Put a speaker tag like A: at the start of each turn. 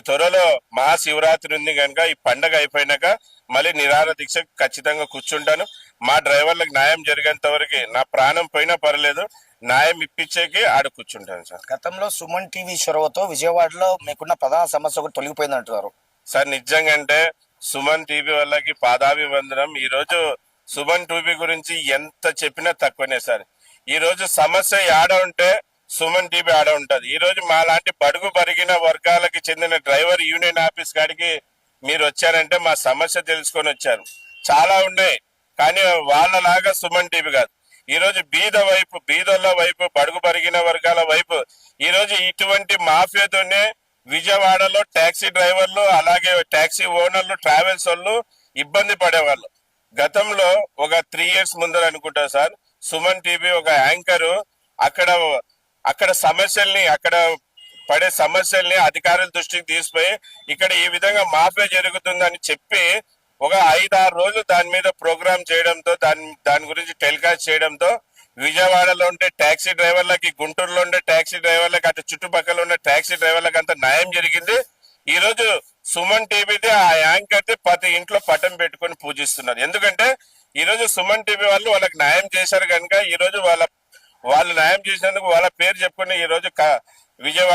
A: త్వరలో మహాశివరాత్రి ఉంది కనుక ఈ పండగ అయిపోయినాక మళ్ళీ నిరాహార దీక్ష ఖచ్చితంగా కూర్చుంటాను. మా డ్రైవర్లకు న్యాయం జరిగేంత వరకు నా ప్రాణం పోయినా పర్లేదు, న్యాయం ఇప్పించేకి ఆడ కూర్చుంటాను సార్.
B: గతంలో సుమన్ టీవీ చొరవతో విజయవాడలో మీకున్న ప్రధాన సమస్య ఒకటి తొలగిపోయింది అంటున్నారు
A: సార్. నిజంగా అంటే సుమన్ టీవీ వాళ్ళకి పాదాభివందనం. ఈ రోజు సుమన్ టీవీ గురించి ఎంత చెప్పినా తక్కువనే సార్. ఈ రోజు సమస్య ఆడ ఉంటే సుమన్ టీవీ ఆడ ఉంటది. ఈ రోజు మా లాంటి బడుగు బరిగిన వర్గాలకి చెందిన డ్రైవర్ యూనియన్ ఆఫీస్ కాడికి మీరు వచ్చారంటే మా సమస్య తెలుసుకొని వచ్చారు. చాలా ఉన్నాయి కానీ వాళ్ళలాగా సుమన్ టీవీ కాదు. ఈ రోజు బీద వైపు, బీదోళ్ళ వైపు, బడుగు బరిగిన వర్గాల వైపు ఈ రోజు ఇటువంటి మాఫియాతోనే విజయవాడలో టాక్సీ డ్రైవర్లు అలాగే టాక్సీ ఓనర్లు ట్రావెల్స్ వాళ్ళు ఇబ్బంది పడేవాళ్ళు. గతంలో ఒక 3 years ముందర అనుకుంటా సార్, సుమన్ టీవీ ఒక యాంకరు అక్కడ సమస్యల్ని, అక్కడ పడే సమస్యల్ని అధికారుల దృష్టికి తీసుకుపోయి ఇక్కడ ఈ విధంగా మాఫియా జరుగుతుందని చెప్పి ఒక 5-6 రోజులు దాని మీద ప్రోగ్రామ్ చేయడంతో, దాని గురించి టెలికాస్ట్ చేయడంతో విజయవాడలో ఉండే టాక్సీ డ్రైవర్లకి, గుంటూరులో ఉండే టాక్సీ డ్రైవర్లకి, అటు చుట్టుపక్కల ఉన్న టాక్సీ డ్రైవర్లకి అంత న్యాయం జరిగింది. ఈ రోజు సుమన్ టీవీది ఆ యాంకర్ది ప్రతి ఇంట్లో పటం పెట్టుకొని పూజిస్తున్నారు. ఎందుకంటే ఈ రోజు సుమన్ టీవీ వాళ్ళు వాళ్ళకి న్యాయం చేశారు కనుక ఈ రోజు వాళ్ళు న్యాయం చేసినందుకు వాళ్ళ పేరు చెప్పుకొని ఈ రోజు విజయవాడ